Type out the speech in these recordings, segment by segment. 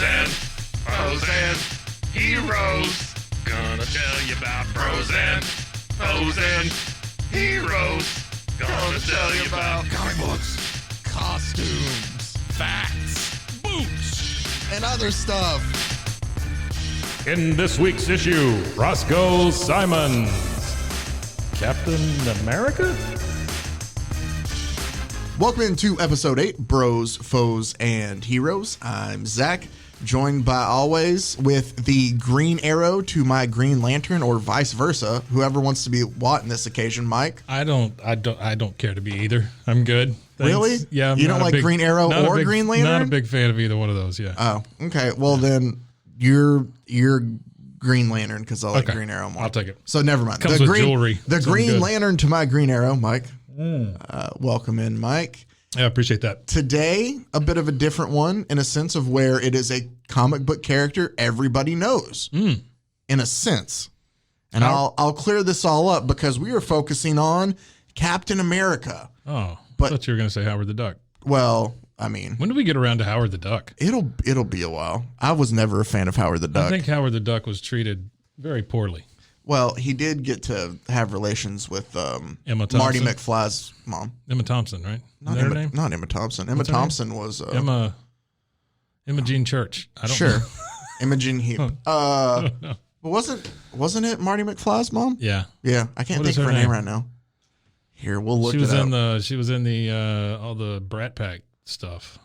foes and heroes. Gonna tell you about bros and foes and heroes. Gonna tell you about comic books, costumes, facts, boots, and other stuff. In this week's issue, Roscoe Simons, Captain America? Welcome into episode 8, Bros, Foes, and Heroes. I'm Zach, joined by always with the Green Arrow to my Green Lantern, or vice versa. Whoever wants to be what in this occasion, Mike? I don't care to be either. I'm good. Thanks. Really? Yeah. You don't like Green Arrow or Green Lantern? Not a big fan of either one of those. Yeah. Oh, okay. Well, then you're Green Lantern because I like Green Arrow more. I'll take it. So never mind. Comes with jewelry. The Green good. Lantern to my Green Arrow, Mike. Welcome in, Mike. Yeah, I appreciate that. Today, a bit of a different one in a sense of where it is a comic book character everybody knows, in a sense. And I'll clear this all up because we are focusing on Captain America. Oh, but, I thought you were going to say Howard the Duck. Well, I mean, when do we get around to Howard the Duck? It'll be a while. I was never a fan of Howard the Duck. I think Howard the Duck was treated very poorly. Well, he did get to have relations with Emma Thompson? Marty McFly's mom. Emma Thompson, right? Not her Emma, name? not Emma Thompson. Emma What's her Thompson name? was Emma Jean Church. I don't sure. know. Imogen Heap. Wasn't it Marty McFly's mom? Yeah. Yeah, I can't What think is of her her name name? right now. Here, we'll look She was it up. in the all the Brat Pack stuff.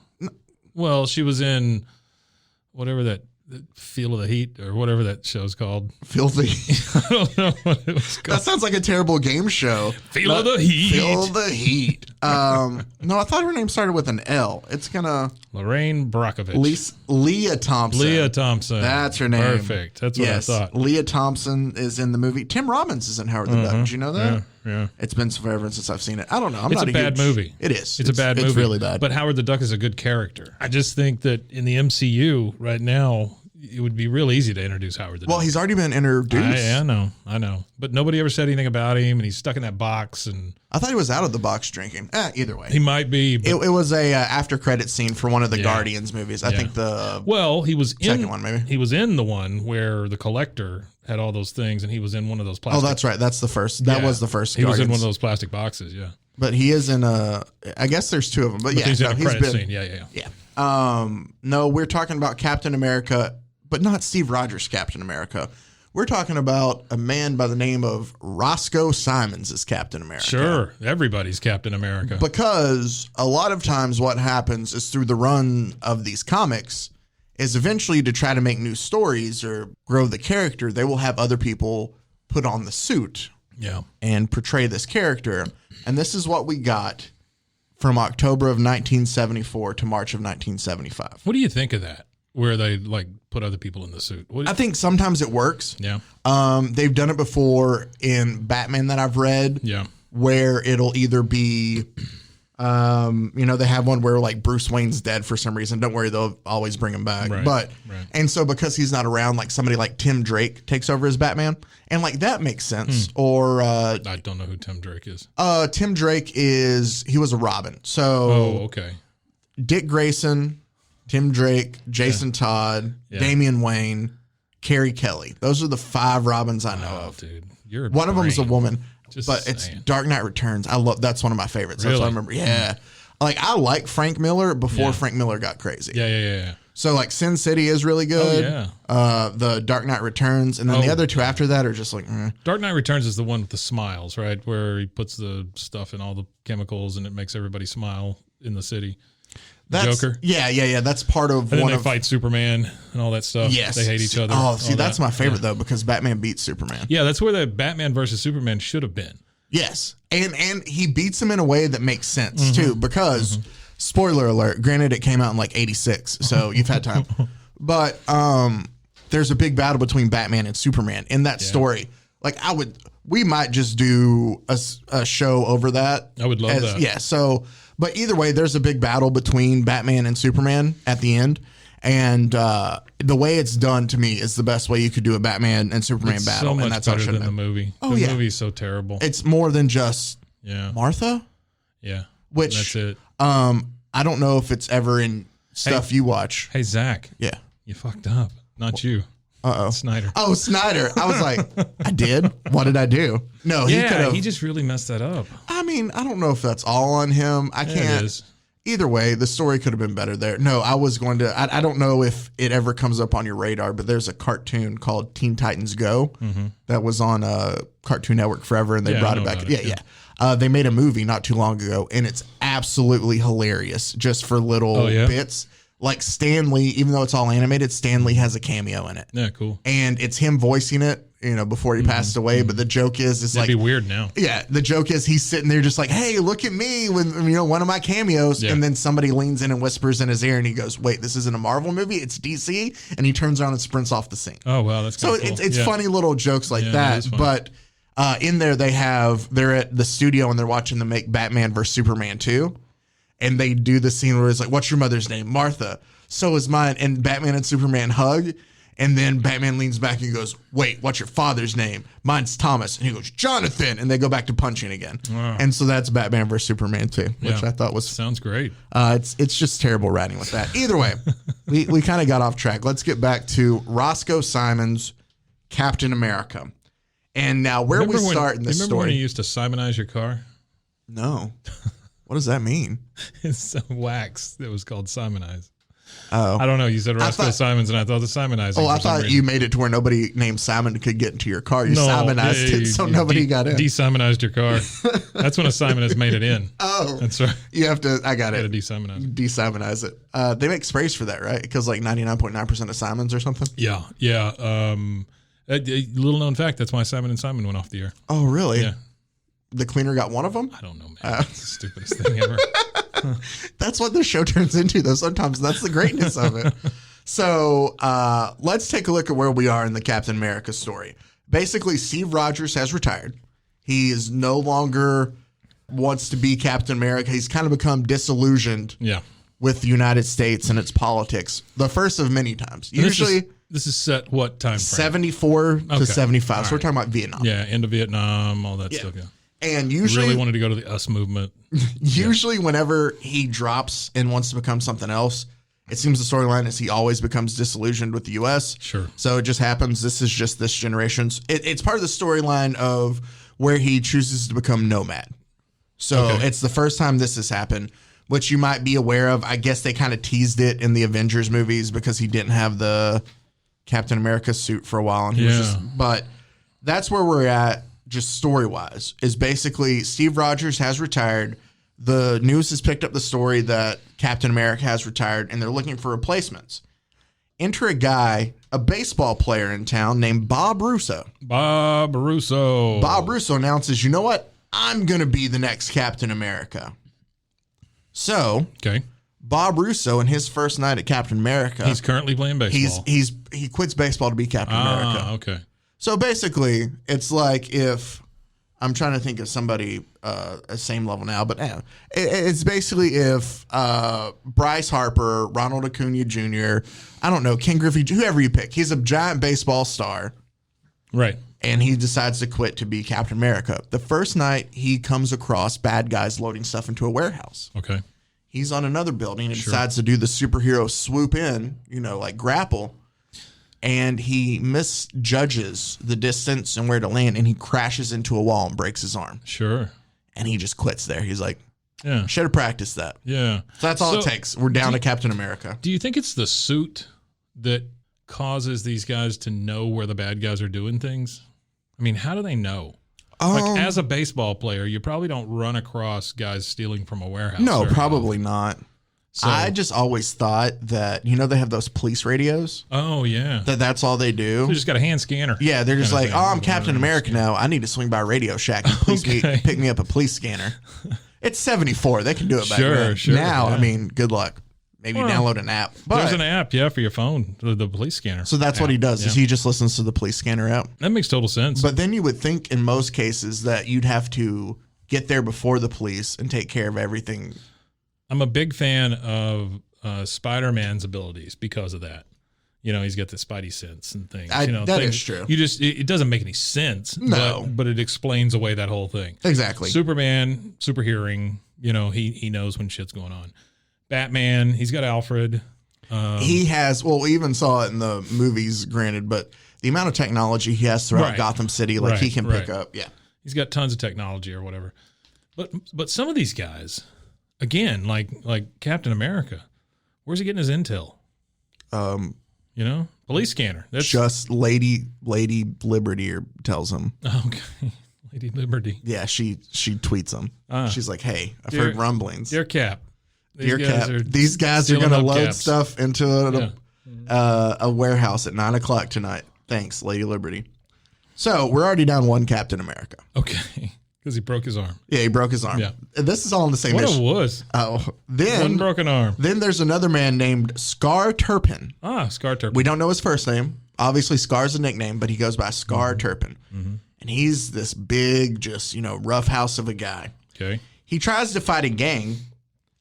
Well, she was in whatever that Feel of the Heat or whatever that show's called. Filthy. I don't know what it was called. That sounds like a terrible game show. Feel of the Heat. Feel the Heat. No, I thought her name started with an L. It's gonna Lorraine Brockovich. Leah Thompson. Leah Thompson. That's her name. Perfect. That's what I thought. Leah Thompson is in the movie. Tim Robbins is in Howard the Duck. Did you know that? Yeah. It's been forever since I've seen it. I don't know. It's a bad movie. It is. It's a bad movie. It's really bad. But Howard the Duck is a good character. I just think that in the MCU right now, it would be real easy to introduce Howard the Duck. Well, he's already been introduced. I know. But nobody ever said anything about him, and he's stuck in that box. And I thought he was out of the box drinking. Either way. he might be. But It was a after credit scene for one of the Guardians movies. I think the he was second one, maybe. He was in the one where the Collector had all those things, and he was in one of those plastic. Oh, that's right. That's the first. That was the first. He was in Guardians. one of those plastic boxes. Yeah. But he is in a. I guess there's two of them. But yeah, he's in a he's credit been. scene. Yeah. Yeah. No, we're talking about Captain America, but not Steve Rogers' Captain America. We're talking about a man by the name of Roscoe Simons as Captain America. Sure, everybody's Captain America. Because a lot of times what happens is through the run of these comics is eventually to try to make new stories or grow the character, they will have other people put on the suit and portray this character. And this is what we got from October of 1974 to March of 1975. What do you think of that? Where they put other people in the suit? I think sometimes it works. Yeah. They've done it before in Batman that I've read. Yeah. Where it'll either be, they have one where Bruce Wayne's dead for some reason. Don't worry, they'll always bring him back. Right. And so because he's not around, somebody like Tim Drake takes over as Batman, and that makes sense. Or I don't know who Tim Drake is. Tim Drake he was a Robin. So okay. Dick Grayson, Tim Drake, Jason Todd, Damian Wayne, Carrie Kelly. Those are the 5 Robins I know of. Dude, you're one of them's a woman, Just but saying. it's Dark Knight Returns. that's one of my favorites. Really? That's what I remember. Yeah. I like Frank Miller before Frank Miller got crazy. Yeah. So Sin City is really good. Oh, yeah. The Dark Knight Returns, and then the other two after that are just Dark Knight Returns is the one with the smiles, right? Where he puts the stuff in all the chemicals and it makes everybody smile in the city. Joker. Yeah. That's part of And one then they of fight Superman and all that stuff. Yes. They hate each other. Oh, see, all that's that. my favorite though, because Batman beats Superman. Yeah, that's where the Batman versus Superman should have been. Yes. And he beats him in a way that makes sense too, because spoiler alert, granted it came out in 86, so you've had time. But there's a big battle between Batman and Superman in that story. We might just do a show over that. I would love that. Yeah, so but either way, there's a big battle between Batman and Superman at the end. And the way it's done to me is the best way you could do a Batman and Superman battle. So much and that's how it better should than have the been. movie. Oh, the yeah. movie's so terrible. It's more than just Martha. Yeah. Which that's it. I don't know if it's ever in stuff you watch. Hey, Zach. Yeah. You fucked up. Not you. Uh-oh. Snyder. Oh, Snyder. I was like, I did? What did I do? No, he could have. He just really messed that up. I mean, I don't know if that's all on him. I can't. It is. Either way, the story could have been better there. No, I was going to. I don't know if it ever comes up on your radar, but there's a cartoon called Teen Titans Go that was on Cartoon Network forever, and they brought it back. Yeah. They made a movie not too long ago, and it's absolutely hilarious just for little bits. Like Stanley, even though it's all animated, Stanley has a cameo in it. Yeah, cool. And it's him voicing it, before he passed away. But the joke is, It'd be weird now. Yeah, the joke is he's sitting there just like, hey, look at me when, one of my cameos. Yeah. And then somebody leans in and whispers in his ear and he goes, wait, this isn't a Marvel movie, it's DC. And he turns around and sprints off the scene. Oh, wow, that's so cool. It's funny little jokes like that. It is But in there, they're at the studio and they're watching them make Batman vs. Superman 2. And they do the scene where it's like, what's your mother's name? Martha. So is mine. And Batman and Superman hug. And then Batman leans back and goes, wait, what's your father's name? Mine's Thomas. And he goes, Jonathan. And they go back to punching again. Wow. And so that's Batman vs. Superman 2, which I thought was... Sounds great. It's just terrible writing with that. Either way, we kind of got off track. Let's get back to Roscoe Simons, Captain America. And now where we start in this remember story... when you used to Simonize your car? No. What does that mean? It's a wax that was called Simonize. Oh. I don't know. You said Roscoe Simons, and I thought the Simonizing. Oh, I thought you made it to where nobody named Simon could get into your car. You Simonized it so nobody got in. De-Simonized your car. That's when a Simon has made it in. Oh. That's right. You have to, I got it. You got to de-Simonize it. De-Simonize it. They make sprays for that, right? Because like 99.9% of Simons or something? Yeah. A little known fact, that's why Simon and Simon went off the air. Oh, really? Yeah. The cleaner got one of them? I don't know, man. It's the stupidest thing ever. That's what the show turns into, though. Sometimes that's the greatness of it. So let's take a look at where we are in the Captain America story. Basically, Steve Rogers has retired. He is no longer wants to be Captain America. He's kind of become disillusioned with the United States and its politics. The first of many times. Usually, this is set what time frame? 74 to 75. All so we're talking about Vietnam. Yeah, end of Vietnam, all that stuff. Yeah. And usually, really wanted to go to the US movement. Usually, whenever he drops and wants to become something else, it seems the storyline is he always becomes disillusioned with the U.S. Sure. So it just happens. This is just this generation's. It's part of the storyline of where he chooses to become nomad. So it's the first time this has happened, which you might be aware of. I guess they kind of teased it in the Avengers movies because he didn't have the Captain America suit for a while, and he was just. But that's where we're at. Just story-wise, is basically Steve Rogers has retired. The news has picked up the story that Captain America has retired, and they're looking for replacements. Enter a guy, a baseball player in town named Bob Russo. Bob Russo announces, you know what? I'm going to be the next Captain America. So, Bob Russo, in his first night at Captain America... He's currently playing baseball. He quits baseball to be Captain America. Okay. So basically, it's like if I'm trying to think of somebody same level now, but it's basically if Bryce Harper, Ronald Acuna Jr., I don't know, Ken Griffey, whoever you pick, he's a giant baseball star, right? And he decides to quit to be Captain America. The first night, he comes across bad guys loading stuff into a warehouse. Okay, he's on another building and decides to do the superhero swoop in, like grapple. And he misjudges the distance and where to land, and he crashes into a wall and breaks his arm. Sure. And he just quits there. He's like, should have practiced that. Yeah. So that's all it takes. We're down to Captain America. Do you think it's the suit that causes these guys to know where the bad guys are doing things? I mean, how do they know? Like, as a baseball player, you probably don't run across guys stealing from a warehouse. No, probably not. So, I just always thought that, they have those police radios. Oh, yeah. That's all they do. They just got a hand scanner. Yeah, they're just like, I'm Captain America now. I need to swing by Radio Shack and please pick me up a police scanner. It's 74. They can do it back then. Sure. Now, I mean, good luck. Maybe download an app. But there's an app, for your phone, the police scanner. So that's what he does, is he just listens to the police scanner app. That makes total sense. But then you would think in most cases that you'd have to get there before the police and take care of everything. I'm a big fan of Spider-Man's abilities because of that. He's got the Spidey sense and things. That is true. It doesn't make any sense. No. But it explains away that whole thing. Exactly. Superman, super hearing, he knows when shit's going on. Batman, he's got Alfred. He has, well, we even saw it in the movies, granted, but the amount of technology he has throughout Right. Gotham City, like he can pick up. Yeah. He's got tons of technology or whatever. But some of these guys, again, like Captain America, where's he getting his intel? You know, police scanner. That's Just Lady Liberty tells him. okay. Lady Liberty. Yeah, she tweets him. She's like, "Hey, I've Dear- heard rumblings. Dear Cap. Dear Cap, these guys are stealing going to up load caps. stuff into a warehouse at 9:00 tonight. Thanks, Lady Liberty." So we're already down one Captain America. Okay. Because he broke his arm. Yeah, he broke his arm. Yeah. This is all in the same What issue. a wuss. Oh, One then broken arm. there's another man named Scar Turpin. Scar Turpin. We don't know his first name. Obviously, Scar's a nickname, but he goes by Scar Turpin. And he's this big, just, rough house of a guy. Okay. He tries to fight a gang,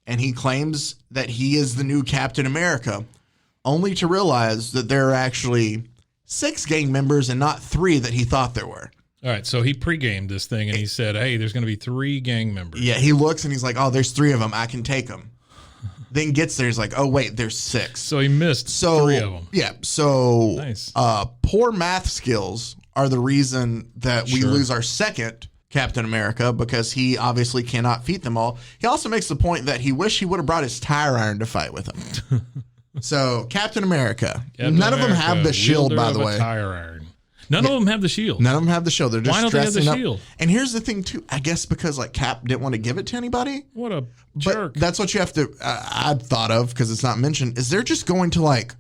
and he claims that he is the new Captain America, only to realize that there are actually 6 gang members and not 3 that he thought there were. All right. So he pre-gamed this thing and he said, hey, there's going to be 3 gang members. Yeah, he looks and he's like, oh, there's 3 of them. I can take them. Then gets there, he's like, oh, wait, there's 6. So he missed 3 of them. Yeah, so Nice. Poor math skills are the reason that we Sure. lose our second Captain America, because he obviously cannot feat them all. He also makes the point that he wished he would have brought his tire iron to fight with him. So Captain America, Captain none of them have America, the shield, wielder by of the a way. tire iron. None of them have the shield. None of them have the shield. They're just Why don't they have the dressing up. shield? And here's the thing too. I guess because like Cap didn't want to give it to anybody. What a But jerk. that's what you have to. I'd thought of, because it's not mentioned. Is they're just going to like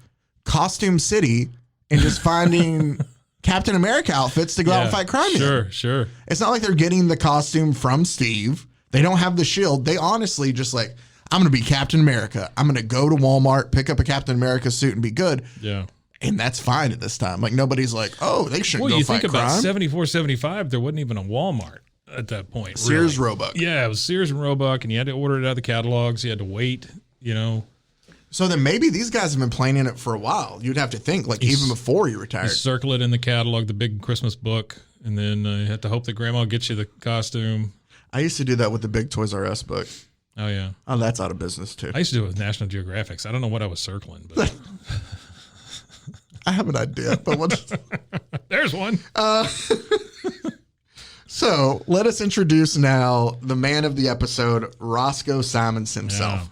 Costume City and just finding Captain America outfits to go out and fight crime. in. Sure. It's not like they're getting the costume from Steve. They don't have the shield. They honestly just like, I'm going to be Captain America. I'm going to go to Walmart, pick up a Captain America suit, and be good. Yeah. And that's fine at this time. Like nobody's like, oh, they shouldn't Well, go you fight think crime. about 74, 75, there wasn't even a Walmart at that point. Sears really. Roebuck. Yeah, it was Sears and Roebuck, and you had to order it out of the catalogs. You had to wait, So then maybe these guys have been playing in it for a while. You'd have to think, like, even before you retired. You circle it in the catalog, the big Christmas book, and then you have to hope that Grandma gets you the costume. I used to do that with the big Toys R Us book. Oh, yeah. Oh, that's out of business too. I used to do it with National Geographics. I don't know what I was circling, but I have an idea, but what? there's one. So let us introduce now the man of the episode, Roscoe Simons himself. Yeah.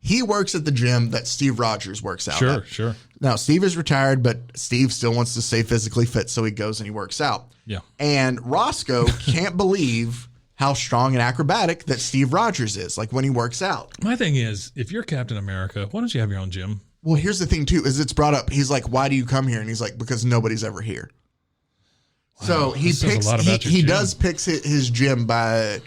He works at the gym that Steve Rogers works out at. Sure. Now, Steve is retired, but Steve still wants to stay physically fit, so he goes and he works out. Yeah. And Roscoe can't believe how strong and acrobatic that Steve Rogers is, like when he works out. My thing is, if you're Captain America, why don't you have your own gym? Well, here's the thing, too, is it's brought up. He's like, why do you come here? And he's like, because nobody's ever here. So he this says a picks, lot about your he gym. does picks his gym by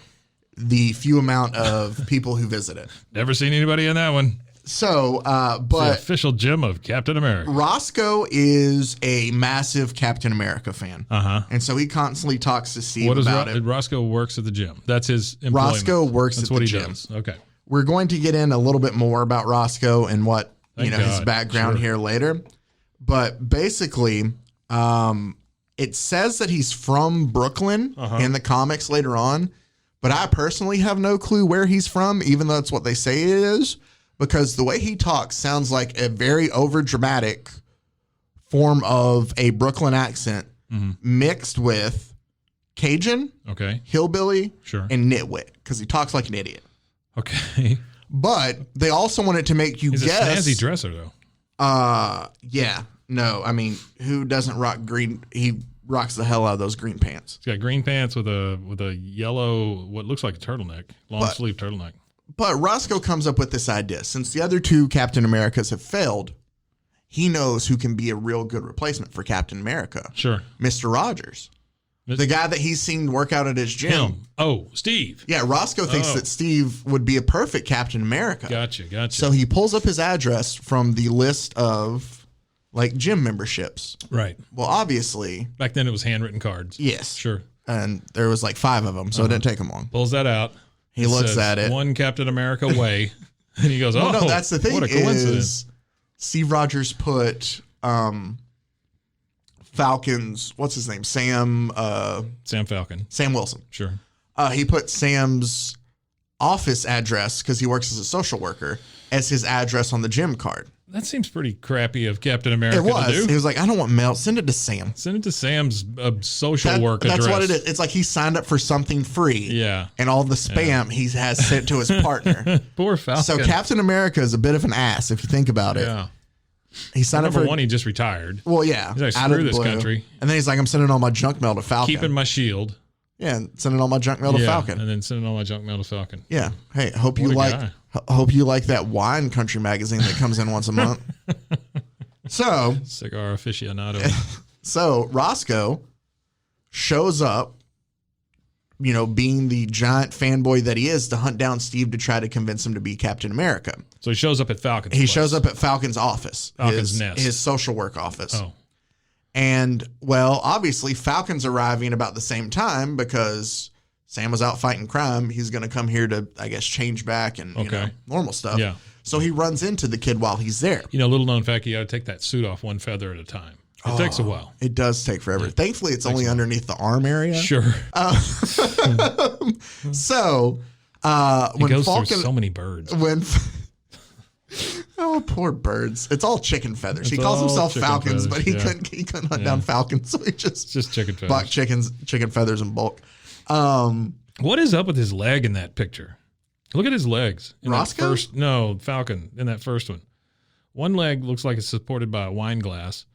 the few amount of people who visit it. Never seen anybody in that one. So, The but official gym of Captain America. Roscoe is a massive Captain America fan. Uh-huh. And so he constantly talks to Steve What is about it. Roscoe works at the gym. That's his employment. Roscoe works That's at what the he gym. does. Okay. We're going to get in a little bit more about Roscoe and what, Thank his God. background Sure. here later. But basically, it says that he's from Brooklyn in the comics later on. But I personally have no clue where he's from, even though that's what they say it is, because the way he talks sounds like a very overdramatic form of a Brooklyn accent mixed with Cajun, Okay. hillbilly, Sure. and nitwit, because he talks like an idiot. Okay. But they also wanted to make you He's guess. a snazzy dresser, though. Yeah. No, I mean, who doesn't rock green? He rocks the hell out of those green pants. He's got green pants with a yellow, what looks like a turtleneck, long sleeve turtleneck. But Roscoe comes up with this idea. Since the other 2 Captain Americas have failed, he knows who can be a real good replacement for Captain America. Sure. Mr. Rogers. The guy that he's seen work out at his gym. Him. Oh, Steve. Yeah, Roscoe thinks that Steve would be a perfect Captain America. Gotcha. So he pulls up his address from the list of like gym memberships. Right. Well, obviously, Back then it was handwritten cards. yes. Sure. And there was like 5 of them, so it didn't take him long. Pulls that out. He looks says, at it. One Captain America way. And he goes, oh, No, that's the thing. What a coincidence. Is Steve Rogers put Falcon's, what's his name? Sam Falcon. Sam Wilson. Sure. He put Sam's office address, because he works as a social worker, as his address on the gym card. That seems pretty crappy of Captain America It was. to do. He was like, I don't want mail. Send it to Sam. Send it to Sam's social work address. That's what it is. It's like he signed up for something free. Yeah. And all the spam he has sent to his partner. Poor Falcon. So Captain America is a bit of an ass if you think about it. Yeah. He signed up Number for one, he just retired. Well, yeah. He's like, out of screw the this blue. country. And then he's like, I'm sending all my junk mail to Falcon. Keeping my shield. Yeah, sending all my junk mail to Falcon. And then sending all my junk mail to Falcon. Yeah. Hey, hope What you a like guy. hope you like that wine country magazine that comes in once a month. So Cigar aficionado. So Roscoe shows up, being the giant fanboy that he is, to hunt down Steve to try to convince him to be Captain America. So he shows up at Falcon's He place. shows up at Falcon's office. Falcon's nest. His social work office. Oh. And, well, obviously Falcon's arriving about the same time because Sam was out fighting crime. He's going to come here to, I guess, change back and, normal stuff. Yeah. So he runs into the kid while he's there. Little known fact, you got to take that suit off one feather at a time. It takes a while. It does take forever. Thankfully, it's only underneath the arm area. Sure. So, He when goes Falcon, through so many birds. Oh, poor birds. It's all chicken feathers. He It's calls all himself chicken Falcons, but he feathers, couldn't hunt down falcons, so he just chicken feathers. bought chicken feathers in bulk. What is up with his leg in that picture? Look at his legs. In that Roscoe? Falcon in that first one. One leg looks like it's supported by a wine glass.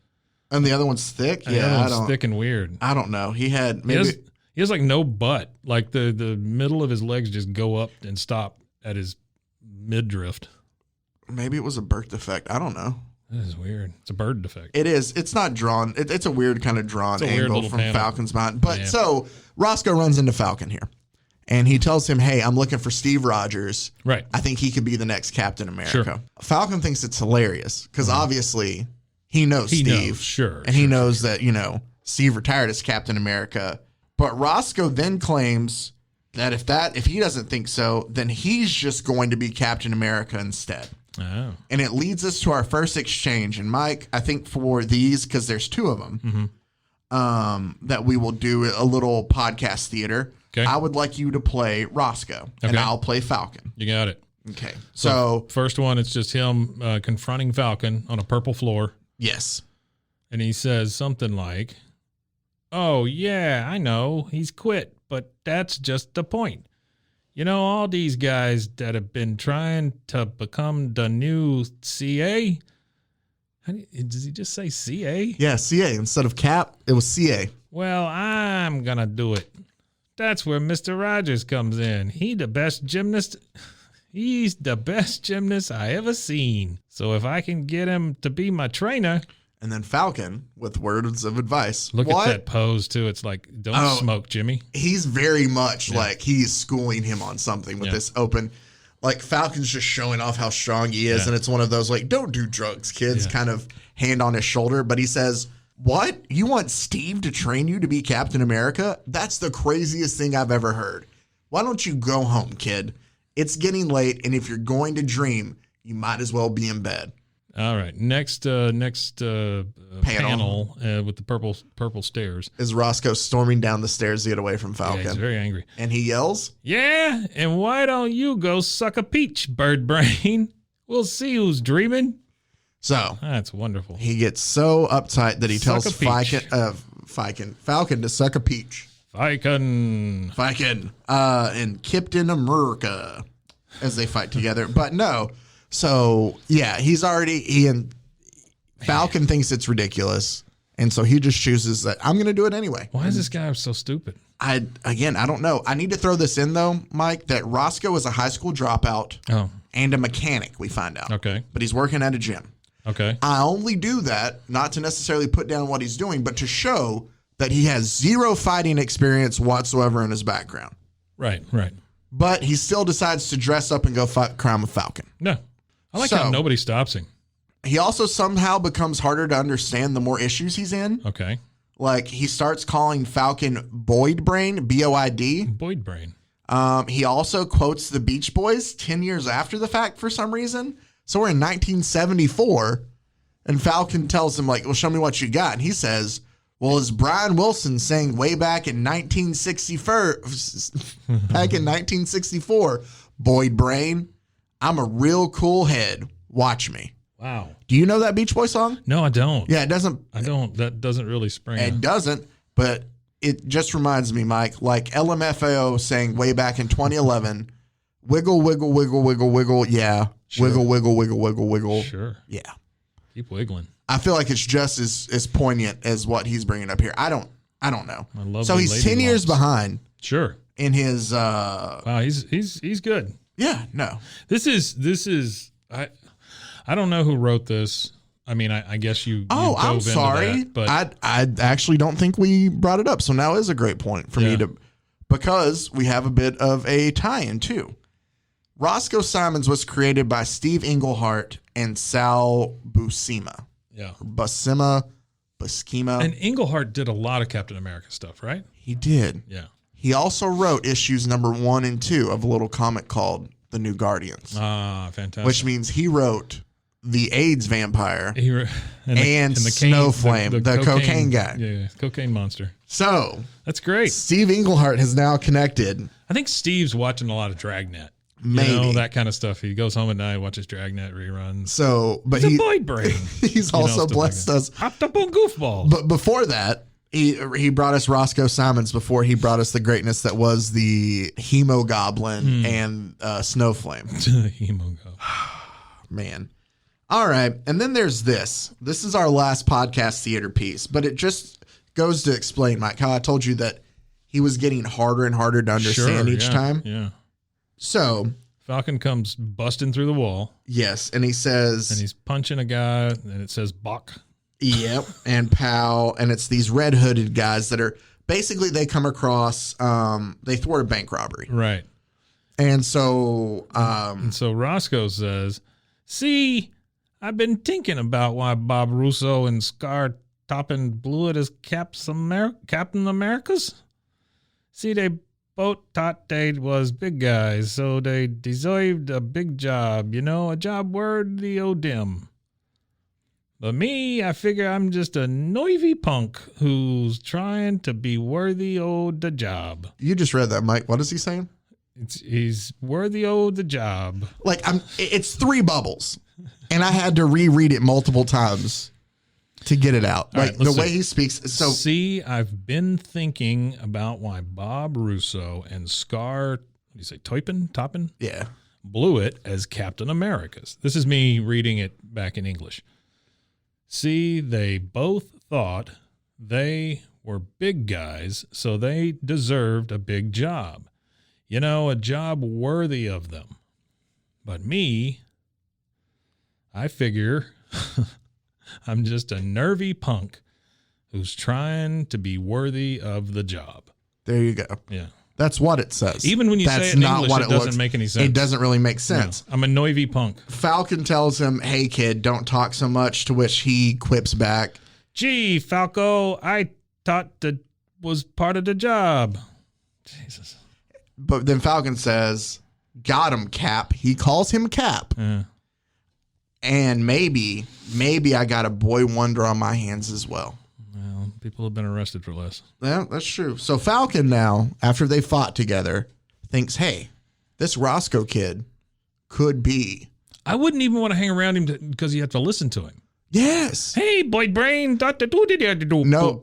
And the other one's thick. And the Yeah, other I one's don't. thick and weird. I don't know. He had maybe. He has like no butt. Like the middle of his legs just go up and stop at his midriff. Maybe it was a birth defect. I don't know. That is weird. It's a bird defect. It is. It's not drawn. It's a weird kind of drawn It's a weird angle little from panel. Falcon's mind. But Yeah. so Roscoe runs into Falcon here, and he tells him, "Hey, I'm looking for Steve Rogers. Right. I think he could be the next Captain America." Sure. Falcon thinks it's hilarious because obviously he knows He Steve, knows, sure, and he knows that Steve retired as Captain America. But Roscoe then claims that if he doesn't think so, then he's just going to be Captain America instead. Oh. And it leads us to our first exchange. And Mike, I think for these, because there's two of them, that we will do a little podcast theater. Okay. I would like you to play Roscoe, and Okay. I'll play Falcon. You got it. Okay. So First one, it's just him confronting Falcon on a purple floor. yes. And he says something like, "Oh, yeah, I know. He's quit, but that's just the point. All these guys that have been trying to become the new CA." Does he just say CA? Yeah, CA. Instead of Cap, it was CA. Well, I'm going to do it. That's where Mr. Rogers comes in. He's the best gymnast I ever seen. So if I can get him to be my trainer. And then Falcon with words of advice. Look What? at that pose, too. It's like, don't smoke, Jimmy. He's very much like he's schooling him on something with this open. Like Falcon's just showing off how strong he is. Yeah. And it's one of those like, don't do drugs, kids, Yeah. kind of hand on his shoulder. But he says, what? You want Steve to train you to be Captain America? That's the craziest thing I've ever heard. Why don't you go home, kid? It's getting late. And if you're going to dream, you might as well be in bed. All right. Next panel with the purple stairs. Is Roscoe storming down the stairs to get away from Falcon. Yeah, he's very angry. And he yells, Yeah, and why don't you go suck a peach, bird brain? We'll see who's dreaming. so That's wonderful. he gets so uptight that he Suck tells a peach. Falcon to suck a peach. Falcon. And Captain America as they fight together. But no. So yeah, he and Falcon thinks it's ridiculous. And so he just chooses that I'm going to do it anyway. Why is this guy so stupid? I don't know. I need to throw this in though, Mike, that Roscoe is a high school dropout Oh, and a mechanic, we find out. okay. But he's working at a gym. Okay. I only do that not to necessarily put down what he's doing, but to show that he has zero fighting experience whatsoever in his background. Right. But he still decides to dress up and go fight crime with Falcon. No. I like So- how nobody stops him. He also somehow becomes harder to understand the more issues he's in. Okay. Like he starts calling Falcon Boyd Brain, B-O-I-D. Boyd brain. He also quotes the Beach Boys 10 years after the fact for some reason. So we're in 1974 and Falcon tells him like, well, show me what you got. And he says, well, as Brian Wilson saying way back in 1964, Boyd Brain, I'm a real cool head. Watch me. Wow. Do you know that Beach Boy song? No, I don't. Yeah, it doesn't. I don't. That doesn't really spring. It doesn't, but it just reminds me, Mike, like LMFAO saying way back in 2011, wiggle, wiggle, wiggle, wiggle, wiggle. Yeah. Sure. Wiggle, wiggle, wiggle, wiggle, wiggle. Sure. Yeah. Keep wiggling. I feel like it's just as poignant as what he's bringing up here. I don't know. I love So the he's lady 10 years lumps. behind Sure. in his, Wow. He's good. yeah, no. This is I don't know who wrote this. I mean, I guess you. Oh, dove I'm into sorry. that, but I actually don't think we brought it up. So now is a great point for me to, because we have a bit of a tie-in too. Roscoe Simons was created by Steve Englehart and Sal Buscema. yeah. Buscema. And Englehart did a lot of Captain America stuff, right? He did. Yeah. He also wrote issues number 1 and 2 of a little comic called The New Guardians, Ah, fantastic. which means he wrote the AIDS vampire He re- and Snowflame, the cocaine guy. Yeah, cocaine monster. So That's great. Steve Englehart has now connected. I think Steve's watching a lot of Dragnet. Maybe. You know, that kind of stuff. He goes home at night, watches Dragnet reruns. So, but He's a Boyd brain. he's You know, also stuff blessed like us. Hopped up on goofballs. But before that, he brought us Roscoe Simons before he brought us the greatness that was the Hemogoblin and Snowflame. Hemogo. Man. All right. And then there's this. This is our last podcast theater piece, but it just goes to explain, Mike, how I told you that he was getting harder and harder to understand each time. Yeah. So, Falcon comes busting through the wall, yes. And he says, and he's punching a guy, and it says Bach. yep, and pow. And it's these red hooded guys that are basically, they come across, they thwart a bank robbery. Right. And so, And so Roscoe says, see, I've been thinking about why Bob Russo and Scar Toppin blew it as Captain America's. See, they both thought they was big guys, so they deserved a big job, you know, a job worthy of them. But me, I figure I'm just a noisy punk who's trying to be worthy of the job. you just read that, Mike. What is he saying? He's worthy of the job. Like, it's 3 bubbles. And I had to reread it multiple times to get it out. All Like right, the let's way see. he speaks. So See, I've been thinking about why Bob Russo and Scar, what do you say, Toppin, yeah, blew it as Captain America's. This is me reading it back in English. See, they both thought they were big guys, so they deserved a big job. You know, a job worthy of them. But me, I figure I'm just a nervy punk who's trying to be worthy of the job. there you go. Yeah. That's what it says. Even when you That's say it in not English, what it doesn't looks- make any sense. It doesn't really make sense. I'm a noivy punk. Falcon tells him, "Hey kid, don't talk so much," to which he quips back, Gee, Falco, I thought that was part of the job. Jesus. but then Falcon says, "Got him, Cap." He calls him Cap. Yeah. And maybe I got a boy wonder on my hands as well. Well, people have been arrested for less. Yeah, that's true. So Falcon now, after they fought together, thinks, hey, this Roscoe kid could be. I wouldn't even want to hang around him because you have to listen to him. Yes. Hey, boy brain. No.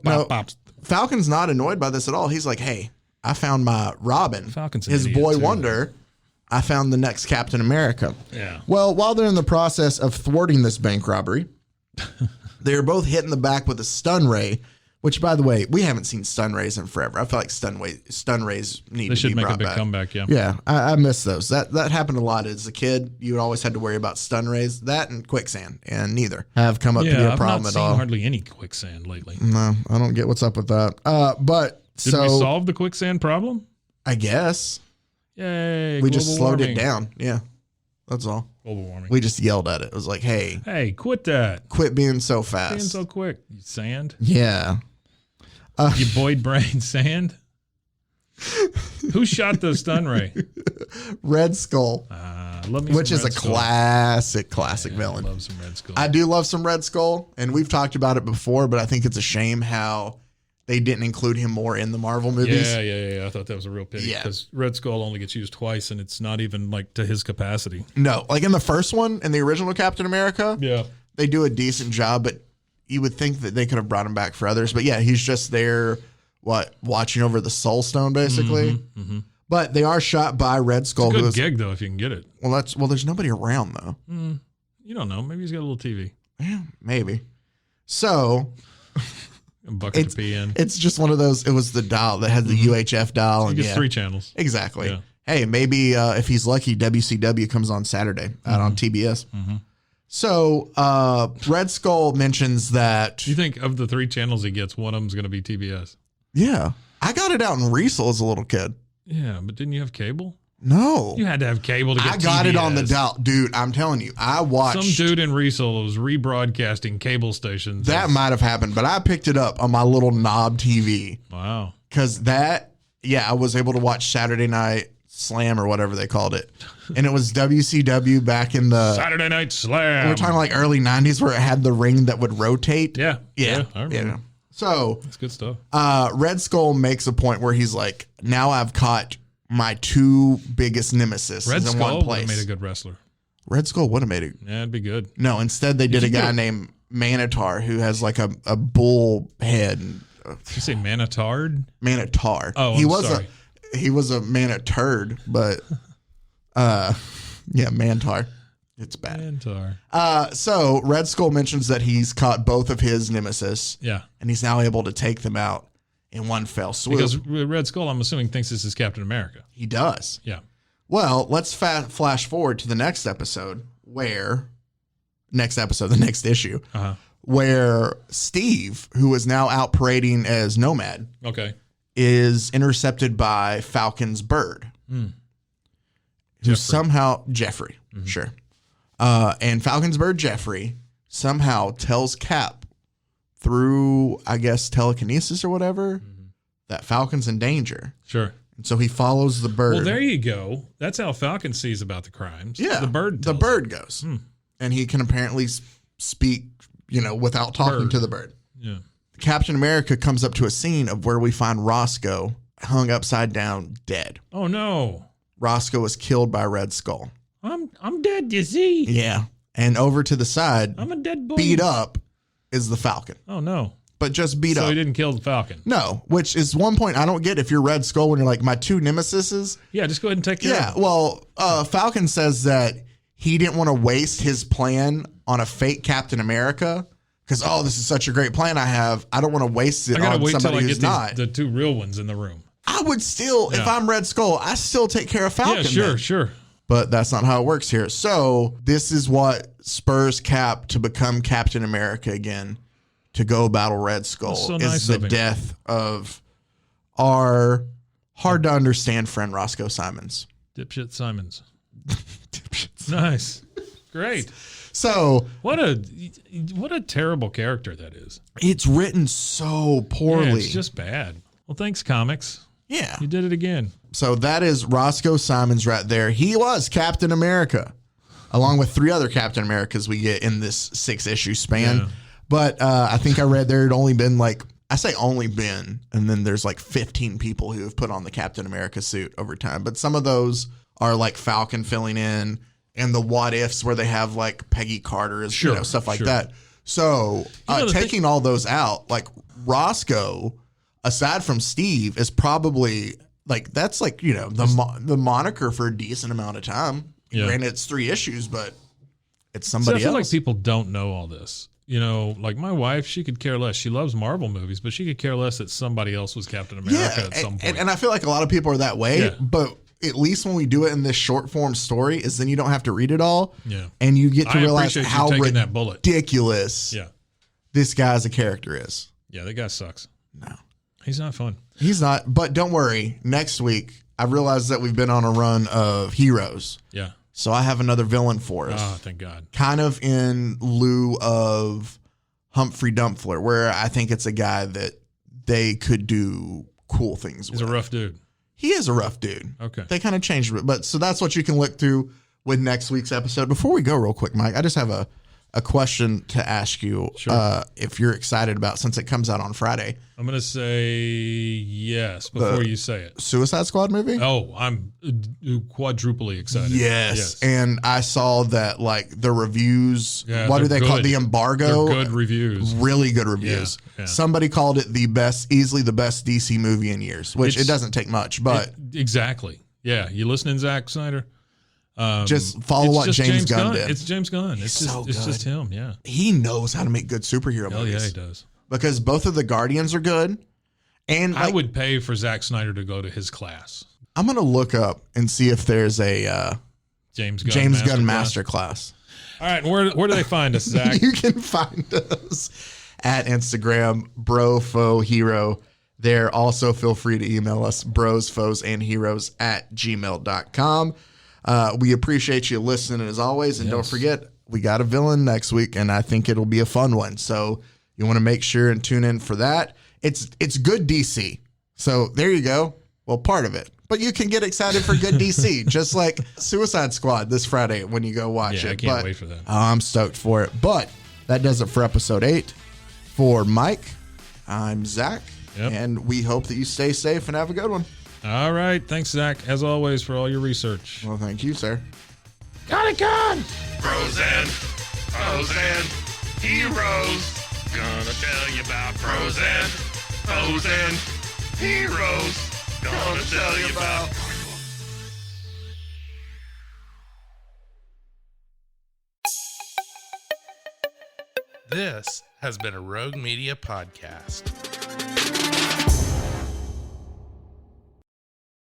Falcon's not annoyed by this at all. He's like, hey, I found my Robin. Falcon's an his idiot, boy too. wonder. I found the next Captain America. Yeah. Well, while they're in the process of thwarting this bank robbery, they're both hit in the back with a stun ray, which, by the way, we haven't seen stun rays in forever. I feel like stun rays need They to should be make a brought big back. comeback, yeah. Yeah, I miss those. That happened a lot as a kid. You always had to worry about stun rays, that and quicksand, and neither have come up to be a I've problem not at seen all. hardly any quicksand lately. No, I don't get what's up with that. But Did so we solve the quicksand problem? I guess Yay. we just global slowed warming. it down. Yeah, that's all. Global warming. We just yelled at it. It was like, hey, Hey, quit that. quit being so fast. Being so quick. You sand. Yeah. You Boyd brain sand. Who shot the stun ray? Red Skull, Love me which some is a Red Skull. classic Yeah, villain. I love some Red Skull. I do love some Red Skull, and we've talked about it before, but I think it's a shame how they didn't include him more in the Marvel movies. Yeah. I thought that was a real pity Yeah. because Red Skull only gets used twice, and it's not even like to his capacity. No, like in the first one, in the original Captain America, Yeah. they do a decent job, but you would think that they could have brought him back for others. But yeah, he's just there, watching over the Soul Stone, basically. But they are shot by Red Skull. It's a good gig, though, if you can get it. Well, there's nobody around, though. You don't know. Maybe he's got a little TV. Yeah, maybe. So A bucket to pee in. it's just one of those. It was the dial that had the UHF dial. He And gets yeah, 3 channels. exactly. Yeah. Hey, maybe if he's lucky, WCW comes on Saturday out on TBS. So Red Skull mentions that. Do you think of the 3 channels he gets, one of them's going to be TBS? Yeah, I got it out in Riesel as a little kid. Yeah, but didn't you have cable? No, You had to have cable to get I got it on the TBS. dial, dude. I'm telling you, I watched. Some dude in Riesel was rebroadcasting cable stations. That might have happened, but I picked it up on my little knob TV Wow. because I was able to watch Saturday Night Slam or whatever they called it, and it was WCW back in the. Saturday Night Slam. We're talking like early '90s where it had the ring that would rotate. Yeah. Yeah. I remember. So That's good stuff. Red Skull makes a point where he's like, now I've caught my 2 biggest nemesis Red in Skull one would place. have made a good wrestler. Red Skull would have made it. Yeah, it'd be good. No, instead they did a you guy get- named Manitar who has like a bull head. Did you say Manitard? Manitar. Oh, he I'm was sorry. he was a maniturd, but yeah, Mantar. It's bad. Mantar. So Red Skull mentions that he's caught both of his nemesis, Yeah. and he's now able to take them out in one fell swoop. Because Red Skull, I'm assuming, thinks this is Captain America. He does. Yeah. Well, let's flash forward to the next episode the next issue, where Steve, who is now out parading as Nomad, Okay. is intercepted by Falcon's bird, who Jeffrey. somehow, Jeffrey, sure. And Falcon's bird, Jeffrey, somehow tells Cap through, I guess, telekinesis or whatever, that Falcon's in danger. Sure. And so he follows the bird. Well, there you go. That's how Falcon sees about the crimes. Yeah. The bird The tells bird goes. And he can apparently speak, without talking Bird. to the bird. him. Captain America comes up to a scene of where we find Roscoe hung upside down dead. Yeah. Oh, no. Roscoe was killed by Red Skull. I'm dead, you see? Yeah. And over to the side, I'm a dead boy. beat up, is the Falcon. Oh, no. But just beat So up. he didn't kill the Falcon. No, which is one point I don't get if you're Red Skull when you're like, my 2 nemesises. Yeah, just go ahead and take care Yeah, of him. well, Falcon says that he didn't want to waste his plan on a fake Captain America because, this is such a great plan I have. I don't want to waste it I gotta on wait till somebody I who's get not. the 2 real ones in the room. I would still, if Yeah. I'm Red Skull, I still take care of Falcon. Yeah, sure, then. sure. But that's not how it works here. So this is what spurs Cap to become Captain America again, to go battle Red Skull. That's so is nice the of him. death of our hard to understand friend Roscoe Simons. Dipshit Simons. Nice. Great. So What a terrible character that is. it's written so Yeah, poorly. it's just bad. Well, thanks, comics. Yeah. You did it again. So that is Roscoe Simons right there. He was Captain America, along with 3 other Captain Americas we get in this 6-issue span. Yeah. But I think I read there had only been and then there's like 15 people who have put on the Captain America suit over time. But some of those are like Falcon filling in, and the what ifs where they have like Peggy Carter as Sure, stuff like sure. that. So the taking all those out, like Roscoe, aside from Steve, is probably like that's like the moniker for a decent amount of time. Yeah. Granted, it's 3 issues, but it's See, I somebody feel like else. people don't know all this. Like my wife, she could care less. She loves Marvel movies, but she could care less that somebody else was Captain America at some point. and I feel like a lot of people are that way. Yeah. But at least when we do it in this short form story, is then you don't have to read it all. Yeah. And you get to I realize appreciate you how taking that bullet. ridiculous Yeah. this guy as a character is. Yeah, that guy sucks. No. He's not fun. He's not. But don't worry. Next week, I realized that we've been on a run of heroes. Yeah. So I have another villain for us. Oh, thank God. Kind of in lieu of Humphrey Dumpler, where I think it's a guy that they could do cool things He's with. a rough dude. He is a rough dude. Okay. They kind of changed it. But so that's what you can look through with next week's episode. Before we go real quick, Mike, I just have a question to ask you. Sure. If you're excited about, since it comes out on Friday, I'm going to say yes before you say it. Suicide Squad movie. Oh, I'm quadruply excited. Yes. And I saw that like the reviews. Yeah, What do they they're call it? good. The embargo? They're good reviews. Really good reviews. Yeah. Somebody called it easily the best DC movie in years, which it doesn't take much, but exactly. Yeah. You listening, Zack Snyder? just follow what James Gunn did. It's James Gunn. It's just him. Yeah. He knows how to make good superhero Hell movies. yeah, he does. Because both of the Guardians are good. And I would pay for Zack Snyder to go to his class. I'm going to look up and see if there's a James Gunn masterclass. All right. Where do they find us, Zach? You can find us at Instagram, brofo.hero. There also feel free to email us, bros, foes, and heroes @gmail.com. We appreciate you listening as always. And don't forget, we got a villain next week, and I think it'll be a fun one. So you want to make sure and tune in for that. It's good DC. So there you go. Well, part of it. But you can get excited for good DC, just like Suicide Squad this Friday when you go watch it. I can't wait for that. I'm stoked for it. But that does it for episode 8. For Mike, I'm Zach. Yep. And we hope that you stay safe and have a good one. All right. Thanks, Zach, as always, for all your research. Well, thank you, sir. Got it, gun! Frozen, frozen, heroes. Gonna tell you about frozen, frozen, heroes. Gonna tell you about. This has been a Rogue Media podcast.